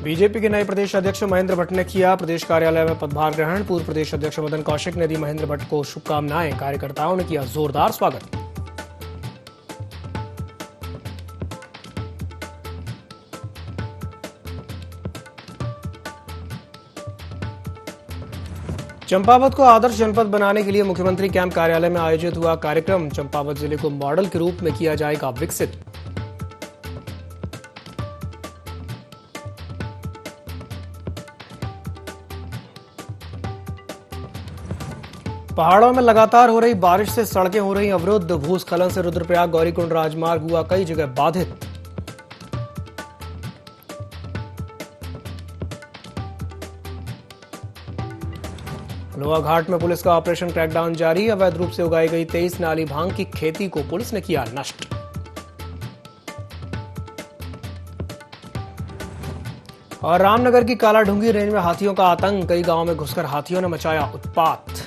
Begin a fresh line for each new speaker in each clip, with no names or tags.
BJP के नए प्रदेश अध्यक्ष महेंद्र भट्ट ने किया प्रदेश कार्यालय में पदभार ग्रहण। पूर्व प्रदेश अध्यक्ष मदन कौशिक ने दी महेंद्र भट्ट को शुभकामनाएं। कार्यकर्ताओं ने किया जोरदार स्वागत। चंपावत को आदर्श जनपद बनाने के लिए मुख्यमंत्री कैंप कार्यालय में आयोजित हुआ कार्यक्रम। चंपावत जिले को मॉडल के रूप में किया जाएगा विकसित। पहाड़ों में लगातार हो रही बारिश से सड़कें हो रही अवरुद्ध। भूस्खलन से रुद्रप्रयाग गौरीकुंड राजमार्ग हुआ कई जगह बाधित। लोहा घाट में पुलिस का ऑपरेशन क्रैकडाउन जारी। अवैध रूप से उगाई गई 23 नाली भांग की खेती को पुलिस ने किया नष्ट। और रामनगर की कालाढूंगी रेंज में हाथियों का आतंक। कई गांवों में घुसकर हाथियों ने मचाया उत्पात।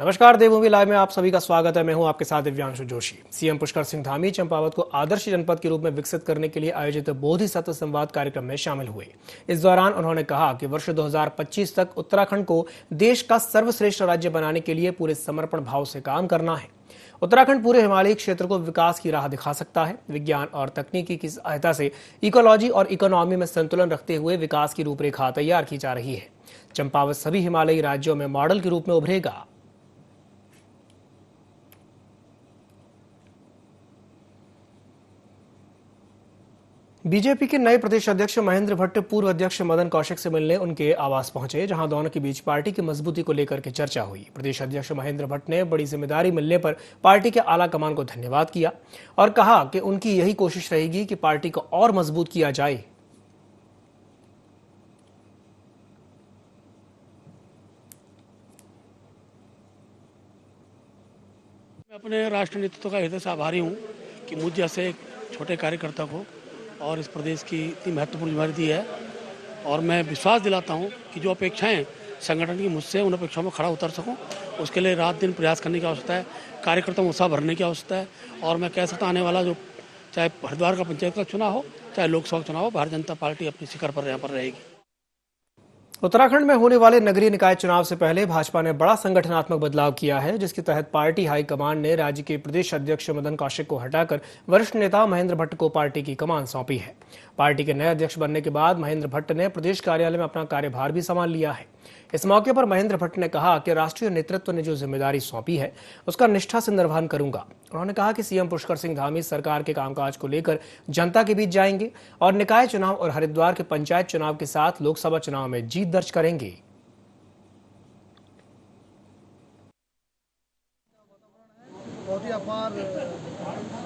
नमस्कार, देवभूमि लाइव में आप सभी का स्वागत है। मैं हूं आपके साथ दिव्यांशु जोशी। सीएम पुष्कर सिंह धामी चंपावत को आदर्श जनपद के रूप में विकसित करने के लिए आयोजित बोधिसत्व संवाद कार्यक्रम में शामिल हुए। इस दौरान उन्होंने कहा कि वर्ष 2025 तक उत्तराखंड को देश का सर्वश्रेष्ठ राज्य बनाने के लिए पूरे समर्पण भाव से काम करना है। उत्तराखंड पूरे हिमालयी क्षेत्र को विकास की राह दिखा सकता है। विज्ञान और तकनीकी की सहायता से इकोलॉजी और इकोनॉमी में संतुलन रखते हुए विकास की रूपरेखा तैयार की जा रही है। चंपावत सभी हिमालयी राज्यों में मॉडल के रूप में उभरेगा। बीजेपी के नए प्रदेश अध्यक्ष महेंद्र भट्ट पूर्व अध्यक्ष मदन कौशिक से मिलने उनके आवास पहुंचे, जहां दोनों के बीच पार्टी की मजबूती को लेकर के चर्चा हुई। प्रदेश अध्यक्ष महेंद्र भट्ट ने बड़ी जिम्मेदारी मिलने पर पार्टी के आला कमान को धन्यवाद किया और कहा कि उनकी यही कोशिश रहेगी कि पार्टी को और मजबूत किया जाए।
मैं अपने राष्ट्र नेतृत्व का हृदय से आभारी हूँ कि मुझ जैसे एक छोटे कार्यकर्ता को और इस प्रदेश की इतनी महत्वपूर्ण जिम्मेदारी दी है। और मैं विश्वास दिलाता हूं कि जो अपेक्षाएं संगठन की मुझसे, उन अपेक्षाओं में खड़ा उतर सकूं, उसके लिए रात दिन प्रयास करने की आवश्यकता है। कार्यकर्ताओं में उत्साह भरने की आवश्यकता है। और मैं कह सकता आने वाला जो चाहे हरिद्वार का पंचायत का चुनाव हो, चाहे लोकसभा का चुनाव हो, भारतीय जनता पार्टी अपनी शिखर पर यहाँ पर रहेगी।
उत्तराखंड में होने वाले नगरीय निकाय चुनाव से पहले भाजपा ने बड़ा संगठनात्मक बदलाव किया है, जिसके तहत पार्टी हाईकमान ने राज्य के प्रदेश अध्यक्ष मदन कौशिक को हटाकर वरिष्ठ नेता महेंद्र भट्ट को पार्टी की कमान सौंपी है। पार्टी के नए अध्यक्ष बनने के बाद महेंद्र भट्ट ने प्रदेश कार्यालय में अपना कार्यभार भी संभाल लिया है। इस मौके पर महेंद्र भट्ट ने कहा कि राष्ट्रीय नेतृत्व ने जो जिम्मेदारी सौंपी है उसका निष्ठा से निर्वहन करूंगा। उन्होंने कहा कि सीएम पुष्कर सिंह धामी सरकार के कामकाज को लेकर जनता के बीच जाएंगे और निकाय चुनाव और हरिद्वार के पंचायत चुनाव के साथ लोकसभा चुनाव में जीत दर्ज करेंगे।
बहुत ही अपार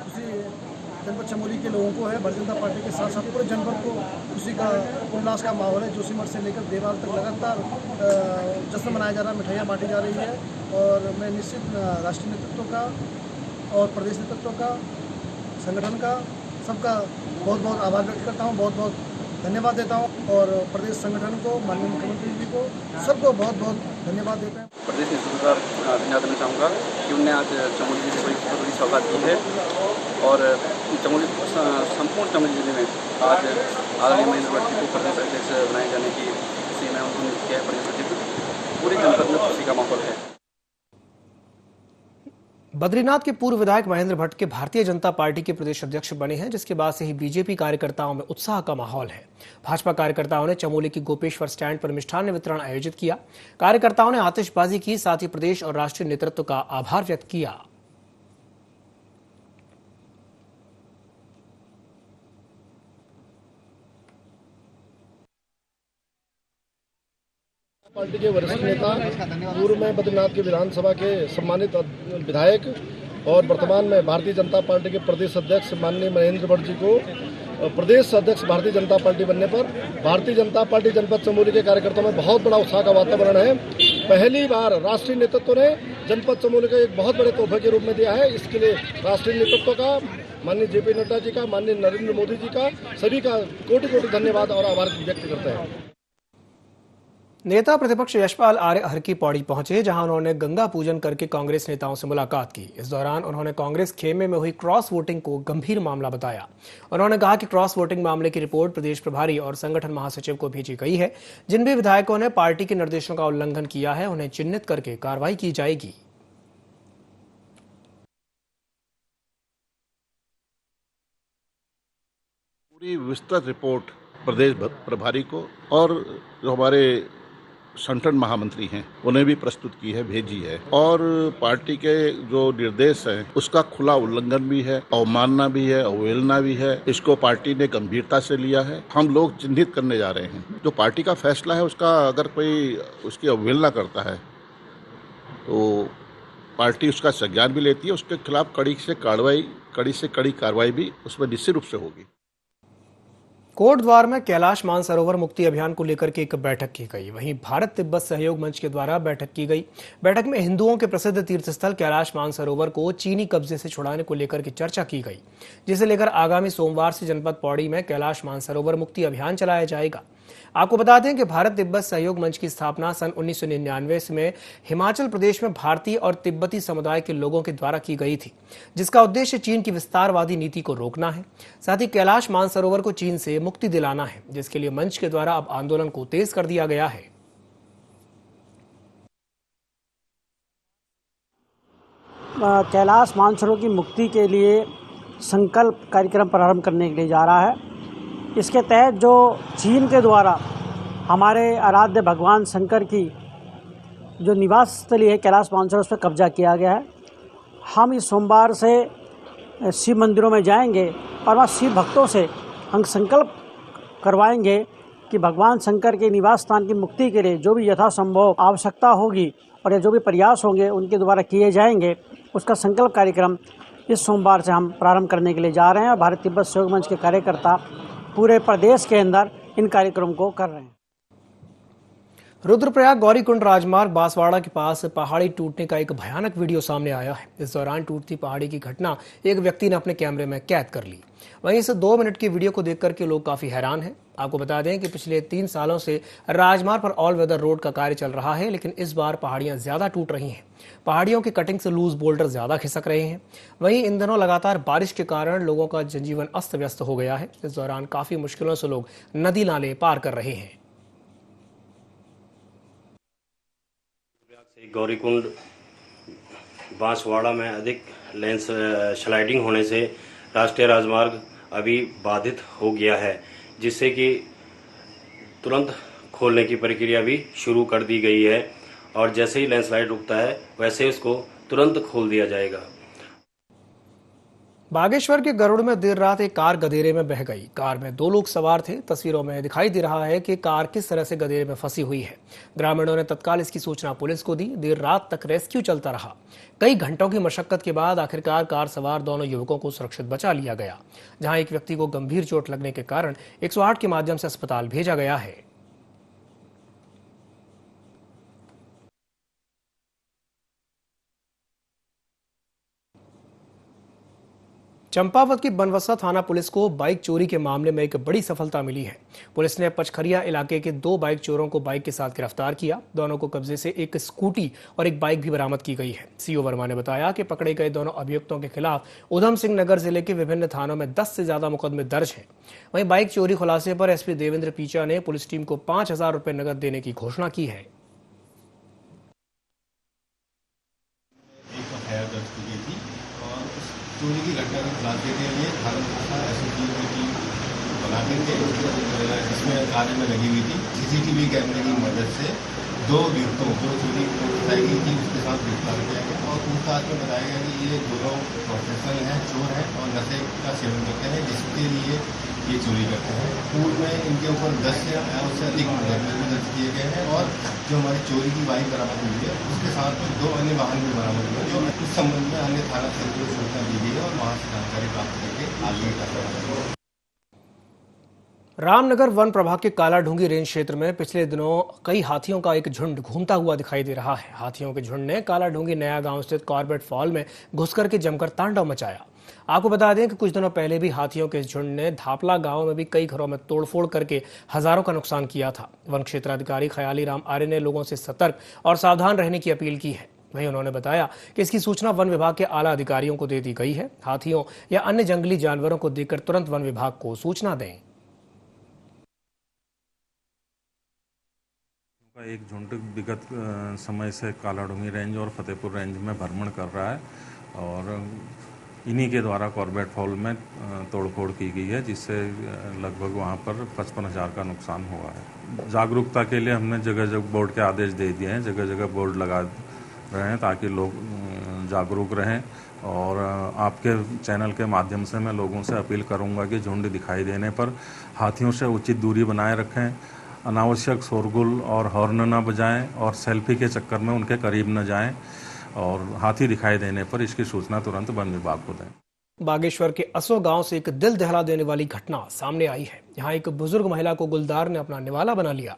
खुशी जनपद चमोली के लोगों को है। भारतीय जनता पार्टी के साथ साथ पूरे जनपद को खुशी का उल्लास का माहौल है। जोशीमठ से लेकर देवाल तक लगातार जश्न मनाया जा रहा है, मिठाइयाँ बांटी जा रही है। और मैं निश्चित राष्ट्रीय नेतृत्व का और प्रदेश नेतृत्व का, संगठन का, सबका बहुत बहुत आभार व्यक्त करता हूँ, बहुत बहुत धन्यवाद देता हूँ। और प्रदेश संगठन को, माननीय मुख्यमंत्री जी को, सबको बहुत बहुत धन्यवाद देते हैं।
प्रदेश नेतृत्व का धन्यवाद देना चाहूँगा कि उनने आज चमोली जिले को एक बड़ी सौगात दी है। और चमोली संपूर्ण चमोली जिले में आज आदरणीय महेंद्र भट्ट जी को प्रदेश अध्यक्ष बनाए जाने की खुशी में उन्होंने किया है। प्रदेश अध्यक्ष पूरे जनपद में खुशी का माहौल है।
बद्रीनाथ के पूर्व विधायक महेंद्र भट्ट के भारतीय जनता पार्टी के प्रदेश अध्यक्ष बने हैं, जिसके बाद से ही बीजेपी कार्यकर्ताओं में उत्साह का माहौल है। भाजपा कार्यकर्ताओं ने चमोली की गोपेश्वर स्टैंड पर मिष्ठान्न वितरण आयोजित किया। कार्यकर्ताओं ने आतिशबाजी की, साथ ही प्रदेश और राष्ट्रीय नेतृत्व का आभार व्यक्त किया।
पार्टी के वरिष्ठ नेता, पूर्व में बद्रीनाथ के विधानसभा के सम्मानित विधायक और वर्तमान में भारतीय जनता पार्टी के प्रदेश अध्यक्ष माननीय महेंद्र भट्ट जी को प्रदेश अध्यक्ष भारतीय जनता पार्टी बनने पर भारतीय जनता पार्टी जनपद चमोली के कार्यकर्ताओं में बहुत बड़ा उत्साह का वातावरण है। पहली बार राष्ट्रीय नेतृत्व ने जनपद चमोली को एक बहुत बड़े तोहफे के रूप में दिया है। इसके लिए राष्ट्रीय नेतृत्व का, माननीय जेपी नड्डा जी का, माननीय नरेंद्र मोदी जी का, सभी का कोटि कोटि धन्यवाद और आभार व्यक्त करते हैं।
नेता प्रतिपक्ष यशपाल आर्य हर की पौड़ी पहुंचे, जहां उन्होंने गंगा पूजन करके कांग्रेस नेताओं से मुलाकात की। इस दौरान उन्होंने कांग्रेस खेमे में हुई क्रॉस वोटिंग को गंभीर मामला बताया। उन्होंने कहा कि क्रॉस वोटिंग मामले की रिपोर्ट प्रदेश प्रभारी और संगठन महासचिव को भेजी गई है। जिन भी विधायकों ने पार्टी के निर्देशों का उल्लंघन किया है, उन्हें चिन्हित करके कार्रवाई की जाएगी।
पूरी विस्तृत रिपोर्ट प्रदेश प्रभारी को और जो हमारे संगठन महामंत्री हैं उन्हें भी प्रस्तुत की है, भेजी है। और पार्टी के जो निर्देश हैं उसका खुला उल्लंघन भी है, अवमानना भी है, अवहेलना भी है। इसको पार्टी ने गंभीरता से लिया है। हम लोग चिन्हित करने जा रहे हैं। जो पार्टी का फैसला है उसका अगर कोई उसकी अवहेलना करता है तो पार्टी उसका संज्ञान भी लेती है। उसके खिलाफ कड़ी से कड़ी कार्रवाई भी उसमें निश्चित रूप से होगी।
कोटद्वार में कैलाश मानसरोवर मुक्ति अभियान को लेकर के एक बैठक की गई। वहीं भारत तिब्बत सहयोग मंच के द्वारा बैठक की गई। बैठक में हिंदुओं के प्रसिद्ध तीर्थस्थल कैलाश मानसरोवर को चीनी कब्जे से छुड़ाने को लेकर के चर्चा की गई, जिसे लेकर आगामी सोमवार से जनपद पौड़ी में कैलाश मानसरोवर मुक्ति अभियान चलाया जाएगा। आपको बता दें कि भारत तिब्बत सहयोग मंच की स्थापना सन 1999 में हिमाचल प्रदेश में भारतीय और तिब्बती समुदाय के लोगों के द्वारा की गई थी, जिसका उद्देश्य चीन की विस्तारवादी नीति को रोकना है, साथ ही कैलाश मानसरोवर को चीन से मुक्ति दिलाना है, जिसके लिए मंच के द्वारा अब आंदोलन को तेज कर दिया गया है।
कैलाश मानसरोवर की मुक्ति के लिए संकल्प कार्यक्रम प्रारंभ करने के लिए जा रहा है। इसके तहत जो चीन के द्वारा हमारे आराध्य भगवान शंकर की जो निवास स्थली है कैलाश मानसरोवर, उस पर कब्जा किया गया है। हम इस सोमवार से शिव मंदिरों में जाएंगे और वहाँ शिव भक्तों से हम संकल्प करवाएंगे कि भगवान शंकर के निवास स्थान की मुक्ति के लिए जो भी यथासंभव आवश्यकता होगी और या जो भी प्रयास होंगे उनके द्वारा किए जाएंगे, उसका संकल्प कार्यक्रम इस सोमवार से हम प्रारंभ करने के लिए जा रहे हैं। भारत तिब्बत सहयोग मंच के कार्यकर्ता पूरे प्रदेश के अंदर इन कार्यक्रम को कर रहे हैं।
रुद्रप्रयाग गौरीकुंड राजमार्ग बांसवाड़ा के पास पहाड़ी टूटने का एक भयानक वीडियो सामने आया है। इस दौरान टूटती पहाड़ी की घटना एक व्यक्ति ने अपने कैमरे में कैद कर ली। वहीं इस 2 मिनट की वीडियो को देख करके लोग काफी हैरान हैं। आपको बता दें कि पिछले 3 सालों से राजमार्ग पर ऑल वेदर रोड का कार्य चल रहा है, लेकिन इस बार पहाड़ियां ज्यादा टूट रही हैं। पहाड़ियों की कटिंग से लूज बोल्डर ज्यादा खिसक रहे हैं। वहीं इन दिनों लगातार बारिश के कारण लोगों का जनजीवन अस्त व्यस्त हो गया है। इस दौरान काफी मुश्किलों से लोग नदी नाले पार कर रहे हैं।
गौरीकुंड बांसवाड़ा में अधिक लैंड स्लाइडिंग होने से राष्ट्रीय राजमार्ग अभी बाधित हो गया है, जिससे कि तुरंत खोलने की प्रक्रिया भी शुरू कर दी गई है और जैसे ही लैंडस्लाइड रुकता है वैसे उसको तुरंत खोल दिया जाएगा।
बागेश्वर के गरुड़ में देर रात एक कार गधेरे में बह गई। कार में 2 लोग सवार थे। तस्वीरों में दिखाई दे रहा है कि कार किस तरह से गधेरे में फंसी हुई है। ग्रामीणों ने तत्काल इसकी सूचना पुलिस को दी। देर रात तक रेस्क्यू चलता रहा। कई घंटों की मशक्कत के बाद आखिरकार कार सवार दोनों युवकों को सुरक्षित बचा लिया गया, जहां एक व्यक्ति को गंभीर चोट लगने के कारण 108 के माध्यम से अस्पताल भेजा गया है। चंपावत की बनवसा थाना पुलिस को बाइक चोरी के मामले में एक बड़ी सफलता मिली है। पुलिस ने पचखरिया इलाके के 2 बाइक चोरों को बाइक के साथ गिरफ्तार किया। दोनों को कब्जे से एक स्कूटी और एक बाइक भी बरामद की गई है। सीओ वर्मा ने बताया कि पकड़े गए दोनों अभियुक्तों के खिलाफ उधम सिंह नगर जिले के विभिन्न थानों में 10 से ज्यादा मुकदमे दर्ज हैं। वहीं बाइक चोरी खुलासे पर एसपी देवेंद्र पीचा ने पुलिस टीम को 5,000 रुपए नकद देने की घोषणा की है।
चोरी की घटना को खुलासे के लिए थाना एसओजी की टीम बना करके जिसमें कार्य में लगी हुई थी। सीसीटीवी कैमरे की मदद से 2 युवकों जो चोरी मोटरसाइकिल की उसके साथ गिरफ्तार किया गया और पूछताछ में बताया गया कि ये दोनों प्रोफेशनल हैं, चोर हैं और नशे का सेवन करते हैं, जिसके लिए ये चोरी करते हैं। पूर्व में इनके ऊपर 10 से अधिक मुकदमे दर्ज किए गए हैं और जो हमारी चोरी की बाइक बरामद हुई है उसके साथ में 2 अन्य वाहन भी बरामद हुए, जो इस संबंध में अन्य थाना क्षेत्र को सूचना दी गई है और वहाँ से जानकारी प्राप्त करके आगे की कार्रवाई।
रामनगर वन प्रभाग के कालाढूंगी रेंज क्षेत्र में पिछले दिनों कई हाथियों का एक झुंड घूमता हुआ दिखाई दे रहा है। हाथियों के झुंड ने कालाढूंगी नया गांव स्थित कॉर्बेट फॉल में घुसकर के जमकर तांडव मचाया। आपको बता दें कि कुछ दिनों पहले भी हाथियों के इस झुंड ने धापला गांव में भी कई घरों में तोड़फोड़ करके हजारों का नुकसान किया था। वन क्षेत्राधिकारी खयाली राम आर्य ने लोगों से सतर्क और सावधान रहने की अपील की है। वहीं उन्होंने बताया कि इसकी सूचना वन विभाग के आला अधिकारियों को दे दी गई है। हाथियों या अन्य जंगली जानवरों को देखकर तुरंत वन विभाग को सूचना दें।
एक झुंड विगत समय से कालाडूंगी रेंज और फतेहपुर रेंज में भ्रमण कर रहा है और इन्हीं के द्वारा कॉर्बेट फॉल में तोड़फोड़ की गई है, जिससे लगभग वहां पर 55,000 का नुकसान हुआ है। जागरूकता के लिए हमने जगह जगह बोर्ड के आदेश दे दिए हैं, जगह जगह बोर्ड लगा रहे हैं ताकि लोग जागरूक रहें। और आपके चैनल के माध्यम से मैं लोगों से अपील करूंगा कि झुंड दिखाई देने पर हाथियों से उचित दूरी बनाए रखें, अनावश्यक शोरगुल और हॉर्न न बजाएं और सेल्फी के चक्कर में उनके करीब न जाएं और हाथी दिखाई देने पर इसकी सूचना तुरंत वन विभाग को दें।
बागेश्वर के असो गांव से एक दिल दहला देने वाली घटना सामने आई है। यहाँ एक बुजुर्ग महिला को गुलदार ने अपना निवाला बना लिया।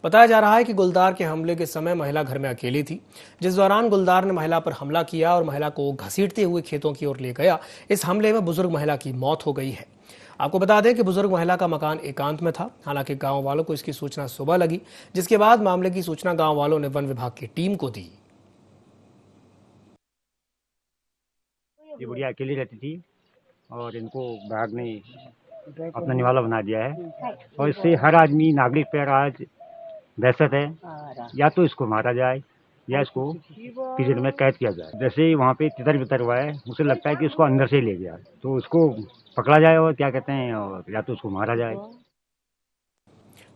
बताया जा रहा है कि गुलदार के हमले के समय महिला घर में अकेली थी, जिस दौरान गुलदार ने महिला पर हमला किया और महिला को घसीटते हुए खेतों की ओर ले गया। इस हमले में बुजुर्ग महिला की मौत हो गई है। आपको बता दें कि बुजुर्ग महिला का मकान एकांत में था। हालांकि गांव वालों को इसकी सूचना सुबह लगी, जिसके बाद मामले की सूचना गांव वालों ने वन विभाग की टीम को दी।
ये बुढ़िया अकेली रहती थी और इनको बाघ ने अपना निवाला बना दिया है और इससे हर आदमी नागरिक पर आज दहशत है, या तो इसको मारा जाए या इसको पिंजरे में कैद किया जाए। जैसे वहाँ पे तितर बितर हुआ है, मुझे लगता है कि उसको अंदर से ले गया, तो उसको पकड़ा जाए और क्या कहते हैं, और या तो उसको मारा जाए।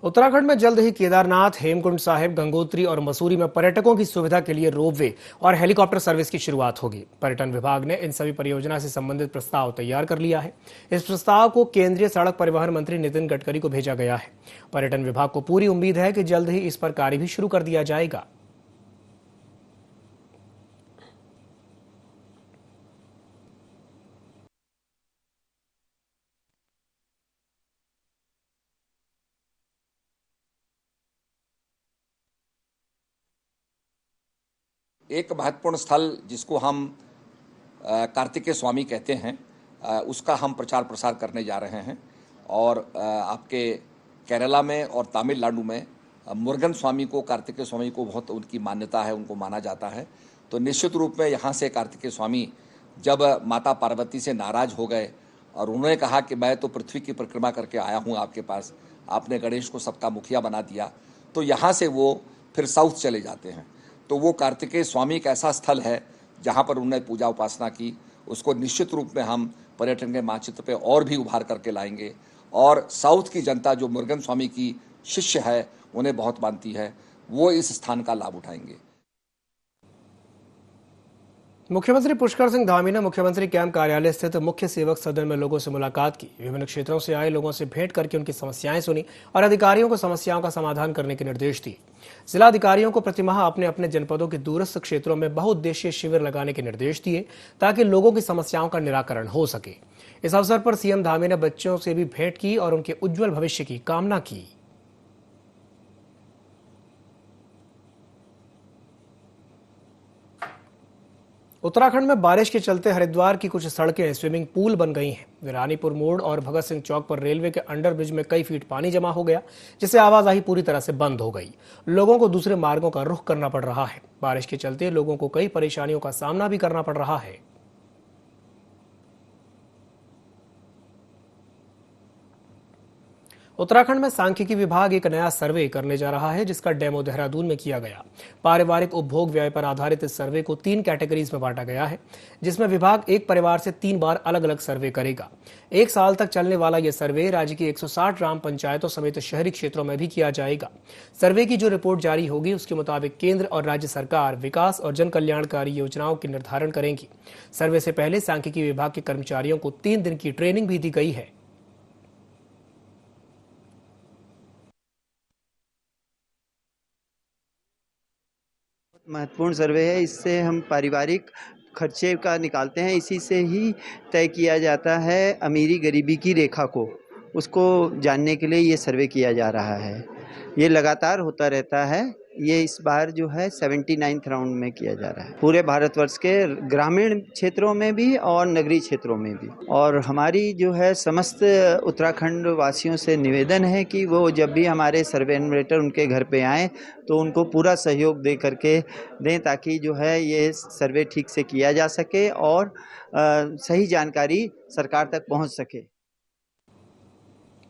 उत्तराखंड में जल्द ही केदारनाथ, हेमकुंड साहिब, गंगोत्री और मसूरी में पर्यटकों की सुविधा के लिए रोपवे और हेलीकॉप्टर सर्विस की शुरुआत होगी। पर्यटन विभाग ने इन सभी परियोजना से संबंधित प्रस्ताव तैयार कर लिया है। इस प्रस्ताव को केंद्रीय सड़क परिवहन मंत्री नितिन गडकरी को भेजा गया है। पर्यटन विभाग को पूरी उम्मीद है कि जल्द ही इस पर कार्य भी शुरू कर दिया जाएगा।
एक महत्वपूर्ण स्थल जिसको हम कार्तिकेय स्वामी कहते हैं, उसका हम प्रचार प्रसार करने जा रहे हैं। और आपके केरला में और तमिलनाडु में मुरुगन स्वामी को, कार्तिकेय स्वामी को बहुत उनकी मान्यता है, उनको माना जाता है। तो निश्चित रूप में यहाँ से कार्तिकेय स्वामी जब माता पार्वती से नाराज हो गए और उन्होंने कहा कि मैं तो पृथ्वी की परिक्रमा करके आया हूँ आपके पास, आपने गणेश को सबका मुखिया बना दिया, तो यहाँ से वो फिर साउथ चले जाते हैं। तो वो कार्तिकेय स्वामी एक ऐसा स्थल है जहाँ पर उन्होंने पूजा उपासना की। उसको निश्चित रूप में हम पर्यटन के मानचित्र पे और भी उभार करके लाएंगे। और साउथ की जनता जो मुरुगन स्वामी की शिष्य है, उन्हें बहुत मानती है, वो इस स्थान का लाभ उठाएंगे।
मुख्यमंत्री पुष्कर सिंह धामी ने मुख्यमंत्री कैंप कार्यालय स्थित मुख्य सेवक सदन में लोगों से मुलाकात की। विभिन्न क्षेत्रों से आए लोगों से भेंट करके उनकी समस्याएं सुनी और अधिकारियों को समस्याओं का समाधान करने के निर्देश दिए। जिला अधिकारियों को प्रतिमाह अपने अपने जनपदों के दूरस्थ क्षेत्रों में बहुउद्देशीय शिविर लगाने के निर्देश दिए ताकि लोगों की समस्याओं का निराकरण हो सके। इस अवसर पर सीएम धामी ने बच्चों से भी भेंट की और उनके उज्जवल भविष्य की कामना की। उत्तराखंड में बारिश के चलते हरिद्वार की कुछ सड़कें स्विमिंग पूल बन गई हैं। विरानीपुर मोड़ और भगत सिंह चौक पर रेलवे के अंडरब्रिज में कई फीट पानी जमा हो गया, जिससे आवाजाही पूरी तरह से बंद हो गई। लोगों को दूसरे मार्गों का रुख करना पड़ रहा है। बारिश के चलते लोगों को कई परेशानियों का सामना भी करना पड़ रहा है। उत्तराखंड में सांख्यिकी विभाग एक नया सर्वे करने जा रहा है, जिसका डेमो देहरादून में किया गया। पारिवारिक उपभोग व्यय पर आधारित इस सर्वे को 3 कैटेगरीज में बांटा गया है, जिसमें विभाग एक परिवार से 3 बार अलग अलग सर्वे करेगा। 1 साल तक चलने वाला यह सर्वे राज्य की 160 ग्राम पंचायतों समेत शहरी क्षेत्रों में भी किया जाएगा। सर्वे की जो रिपोर्ट जारी होगी, उसके मुताबिक केंद्र और राज्य सरकार विकास और जन कल्याणकारी योजनाओं के निर्धारण करेंगी। सर्वे से पहले सांख्यिकी विभाग के कर्मचारियों को 3 दिन की ट्रेनिंग भी दी गई है।
महत्वपूर्ण सर्वे है। इससे हम पारिवारिक खर्चे का निकालते हैं, इसी से ही तय किया जाता है अमीरी गरीबी की रेखा को, उसको जानने के लिए ये सर्वे किया जा रहा है। ये लगातार होता रहता है ये इस बार जो है 79th राउंड में किया जा रहा है, पूरे भारतवर्ष के ग्रामीण क्षेत्रों में भी और नगरीय क्षेत्रों में भी। और हमारी जो है समस्त उत्तराखंड वासियों से निवेदन है कि वो जब भी हमारे सर्वे एनुमरेटर उनके घर पे आएँ तो उनको पूरा सहयोग दे करके दें, ताकि जो है ये सर्वे ठीक से किया जा सके और सही जानकारी सरकार तक पहुंच सके।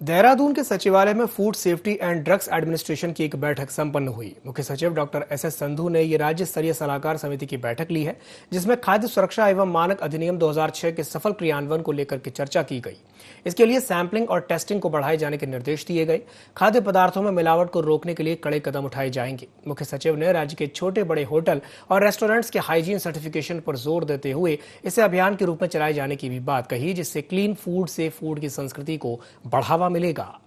देहरादून के सचिवालय में food safety and drugs administration की एक बैठक संपन्न हुई। मुख्य सचिव डॉक्टर एस.एस. संधू ने ये राज्य स्तरीय सलाहकार समिति की बैठक ली है, जिसमें खाद्य सुरक्षा एवं मानक अधिनियम 2006 के सफल क्रियान्वयन को लेकर के चर्चा की गई। इसके लिए सैंपलिंग और टेस्टिंग को बढ़ाए जाने के निर्देश दिए गए। खाद्य पदार्थों में मिलावट को रोकने के लिए कड़े कदम उठाए जाएंगे। मुख्य सचिव ने राज्य के छोटे बड़े होटल और रेस्टोरेंट्स के हाइजीन सर्टिफिकेशन पर जोर देते हुए इसे अभियान के रूप में चलाए जाने की भी बात कही, जिससे क्लीन फूड से फूड की संस्कृति को बढ़ावा मिलेगा।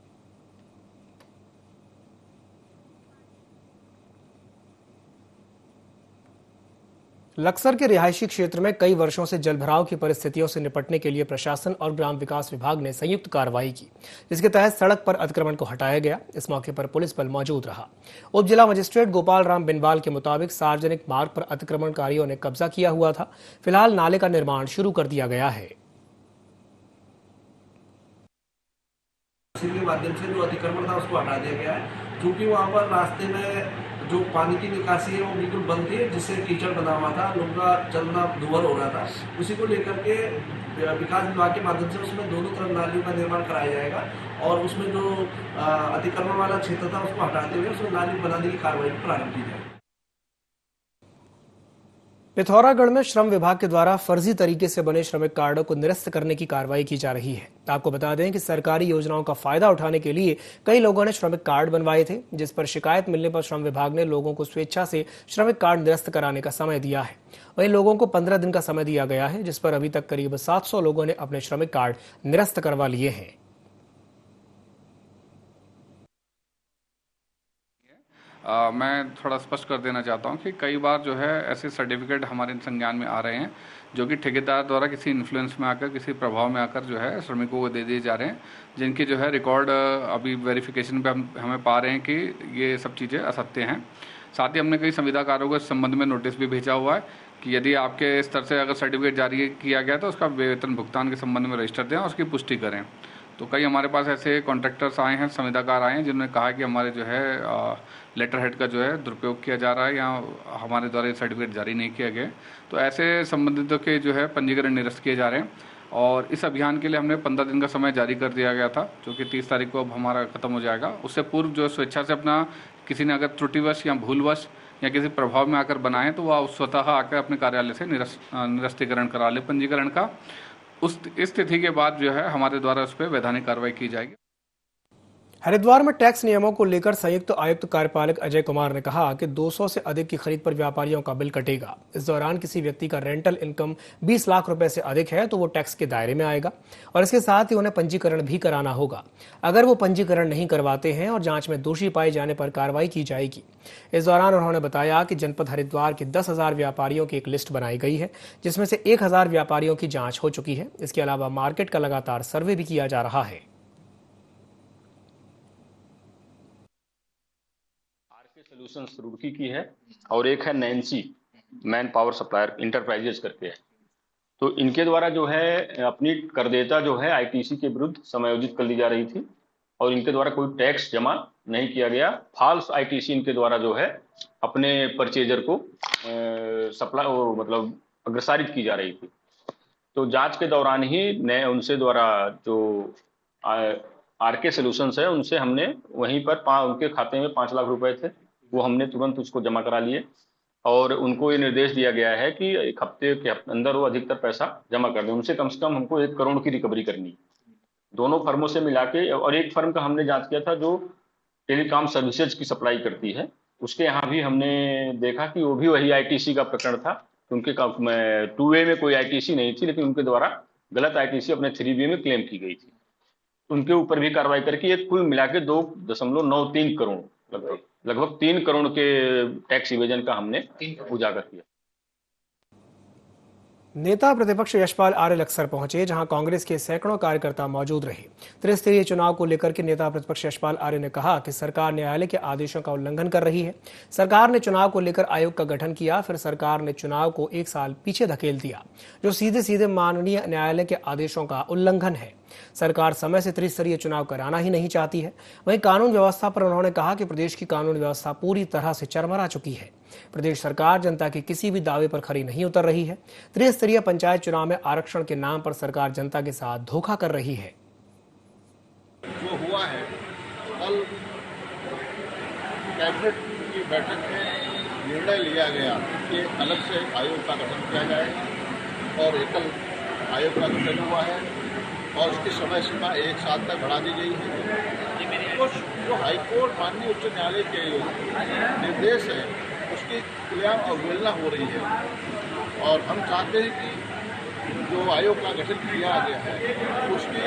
लक्सर के रिहायशी क्षेत्र में कई वर्षों से जलभराव की परिस्थितियों से निपटने के लिए प्रशासन और ग्राम विकास विभाग ने संयुक्त कार्रवाई की, जिसके तहत सड़क पर अतिक्रमण को हटाया गया। इस मौके पर पुलिस बल मौजूद रहा। उप जिला मजिस्ट्रेट गोपाल राम बिनवाल के मुताबिक सार्वजनिक मार्ग पर अतिक्रमणकारियों ने कब्जा किया हुआ था। फिलहाल नाले का निर्माण शुरू कर दिया गया है।
के माध्यम से जो अतिक्रमण था उसको हटा दिया गया है, क्योंकि वहाँ पर रास्ते में जो पानी की निकासी है वो बिल्कुल बंद थी, जिससे कीचड़ बना हुआ था, लोगों का चलना दुभर हो रहा था। उसी को लेकर के विकास विभाग के माध्यम से उसमें दोनों तरफ नालियों का निर्माण कराया जाएगा और उसमें जो अतिक्रमण वाला क्षेत्र था उसको हटाते हुए उसमें नाली बनाने की कार्रवाई प्रारंभ की जाएगी।
पिथौरागढ़ में श्रम विभाग के द्वारा फर्जी तरीके से बने श्रमिक कार्डों को निरस्त करने की कार्रवाई की जा रही है। आपको बता दें कि सरकारी योजनाओं का फायदा उठाने के लिए कई लोगों ने श्रमिक कार्ड बनवाए थे, जिस पर शिकायत मिलने पर श्रम विभाग ने लोगों को स्वेच्छा से श्रमिक कार्ड निरस्त कराने का समय दिया है। वहीं लोगों को 15 दिन का समय दिया गया है, जिस पर अभी तक करीब 700 लोगों ने अपने श्रमिक कार्ड निरस्त करवा लिए हैं।
मैं थोड़ा स्पष्ट कर देना चाहता हूं कि कई बार जो है ऐसे सर्टिफिकेट हमारे संज्ञान में आ रहे हैं जो कि ठेकेदार द्वारा किसी इन्फ्लुएंस में आकर, किसी प्रभाव में आकर जो है श्रमिकों को दे दिए जा रहे हैं, जिनके जो है रिकॉर्ड अभी वेरिफिकेशन पे हमें पा रहे हैं कि ये सब चीज़ें असत्य हैं। साथ ही हमने कई संविदाकारों को इस संबंध में नोटिस भी भेजा हुआ है कि यदि आपके स्तर से अगर सर्टिफिकेट जारी किया गया तो उसका वेतन भुगतान के संबंध में रजिस्टर दें और उसकी पुष्टि करें। तो कई हमारे पास ऐसे कॉन्ट्रैक्टर्स आए हैं, संविदाकार आए हैं, जिन्होंने कहा कि हमारे जो है लेटर हेड का जो है दुरुपयोग किया जा रहा है या हमारे द्वारा सर्टिफिकेट जारी नहीं किया गया। तो ऐसे संबंधितों के जो है पंजीकरण निरस्त किए जा रहे हैं और इस अभियान के लिए हमने 15 दिन का समय जारी कर दिया गया था, जो कि 30 तारीख को अब हमारा खत्म हो जाएगा। उससे पूर्व जो स्वेच्छा से अपना किसी ने अगर त्रुटिवश या भूलवश या किसी प्रभाव में आकर बनाए तो वह स्वतः आकर अपने कार्यालय से निरस्तीकरण करा ले पंजीकरण का। उस स्थिति के बाद जो है हमारे द्वारा उस पर वैधानिक कार्रवाई की जाएगी।
हरिद्वार में टैक्स नियमों को लेकर संयुक्त आयुक्त कार्यपालक अजय कुमार ने कहा कि 200 से अधिक की खरीद पर व्यापारियों का बिल कटेगा। इस दौरान किसी व्यक्ति का रेंटल इनकम 20 लाख रुपए से अधिक है तो वो टैक्स के दायरे में आएगा और इसके साथ ही उन्हें पंजीकरण भी कराना होगा। अगर वो पंजीकरण नहीं करवाते हैं और जांच में दोषी पाए जाने पर कार्रवाई की जाएगी। इस दौरान उन्होंने बताया कि जनपद हरिद्वार के 10,000 व्यापारियों की एक लिस्ट बनाई गई है, जिसमें से 1,000 व्यापारियों की जाँच हो चुकी है। इसके अलावा मार्केट का लगातार सर्वे भी किया जा रहा है।
सोल्यूशंस रुड़की की है और एक है Nancy man power supplier enterprises करके है। तो इनके द्वारा जो है अपनी करदेयता जो है आईटीसी के विरुद्ध समायोजित कर ली जा रही थी और इनके द्वारा कोई टैक्स जमा नहीं किया गया। फॉल्स आईटीसी इनके द्वारा जो है अपने परचेजर को सप्लाई मतलब अग्रसारित की जा रही थी। तो जांच के दौरान ही उनसे द्वारा जो आरके सोल्यूशंस है उनसे हमने वहीं पर उनके खाते में 5 लाख रुपए थे, वो हमने तुरंत उसको जमा करा लिए और उनको ये निर्देश दिया गया है कि एक हफ्ते के अंदर वो अधिकतर पैसा जमा कर दें। उनसे कम से कम हमको 1 करोड़ की रिकवरी करनी, दोनों फर्मों से मिला के। और एक फर्म का हमने जांच किया था जो टेलीकॉम सर्विसेज की सप्लाई करती है, उसके यहाँ भी हमने देखा कि वो भी वही आईटीसी का प्रकरण था। उनके 2A में कोई आईटीसी नहीं थी, लेकिन उनके द्वारा गलत आईटीसी अपने 3B में क्लेम की गई थी। उनके ऊपर भी कार्रवाई करके एक कुल मिला के 2.93 करोड़ लगभग 3 करोड़ के टैक्स इवेजन का हमने उजागर किया।
नेता प्रतिपक्ष यशपाल आर्य लक्सर पहुंचे, जहां कांग्रेस के सैकड़ों कार्यकर्ता मौजूद रहे। त्रिस्तरीय चुनाव को लेकर के नेता प्रतिपक्ष यशपाल आर्य ने कहा कि सरकार न्यायालय के आदेशों का उल्लंघन कर रही है। सरकार ने चुनाव को लेकर आयोग का गठन किया, फिर सरकार ने चुनाव को 1 साल पीछे धकेल दिया, जो सीधे सीधे माननीय न्यायालय के आदेशों का उल्लंघन है। सरकार समय से त्रिस्तरीय चुनाव कराना ही नहीं चाहती है। वहीं कानून व्यवस्था पर उन्होंने कहा कि प्रदेश की कानून व्यवस्था पूरी तरह से चरमरा चुकी है। प्रदेश सरकार जनता के किसी भी दावे पर खरी नहीं उतर रही है। त्रिस्तरीय पंचायत चुनाव में आरक्षण के नाम पर सरकार जनता के साथ धोखा कर रही है।
जो हुआ है, कल कैबिनेट की बैठक में निर्णय लिया गया कि अलग से आयोग का गठन किया जाए और एकल आयोग का गठन हुआ है और उसकी समय सीमा 1 साल तक बढ़ा दी गई है। तो जो हाईकोर्ट माननीय उच्च न्यायालय के निर्देश है उसकी खुलेआम अवहेलना हो रही है और हम चाहते हैं कि जो आयोग का गठन किया गया है उसकी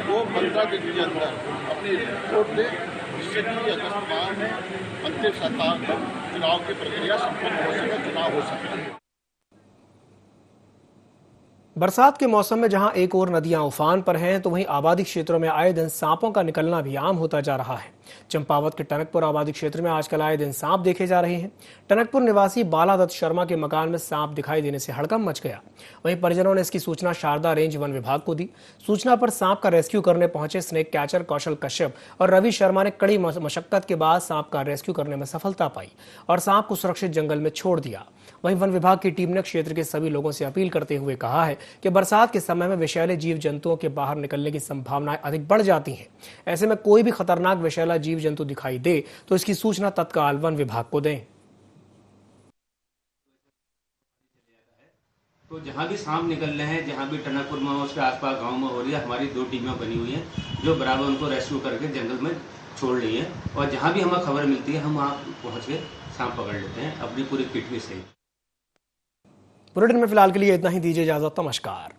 2-15 दिन के अंदर अपनी रिपोर्ट दे, जिससे कि अगस्त माह में अंतिम सप्ताह तक चुनाव की प्रक्रिया संपन्न हो सके, चुनाव हो सके।
बरसात के मौसम में जहां एक और नदियां उफान पर हैं, तो वहीं आबादी क्षेत्रों में आए दिन सांपों का निकलना भी आम होता जा रहा है। चंपावत के टनकपुर आबादी क्षेत्र में आजकल आए दिन सांप देखे जा रहे हैं। टनकपुर निवासी बालादत्त शर्मा के मकान में सांप दिखाई देने से हड़कंप मच गया। वहीं परिजनों ने इसकी सूचना शारदा रेंज वन विभाग को दी। सूचना पर सांप का रेस्क्यू करने पहुंचे स्नेक कैचर कौशल कश्यप और रवि शर्मा ने कड़ी मशक्कत के बाद सांप का रेस्क्यू करने में सफलता पाई और सांप को सुरक्षित जंगल में छोड़ दिया। वहीं वन विभाग की टीम ने क्षेत्र के सभी लोगों से अपील करते हुए कहा है कि बरसात के समय में विषैले जीव जंतुओं के बाहर निकलने की संभावनाएं अधिक बढ़ जाती हैं। ऐसे में कोई भी खतरनाक विषैला जीव जंतु दिखाई दे तो इसकी सूचना तत्काल वन विभाग को दें।
तो जहाँ भी सांप निकल रहे हैं, जहाँ भी टनकपुर में उसके आसपास गांव में हो रही है, हमारी 2 टीमें बनी हुई हैं जो बराबर उनको रेस्क्यू करके जंगल में छोड़ रही है और जहाँ भी हमें खबर मिलती है हम वहाँ पहुँच के सांप पकड़ लेते हैं अपनी पूरी किट में से।
बुलेटिन में फिलहाल के लिए इतना ही, दीजिए इजाजत, नमस्कार।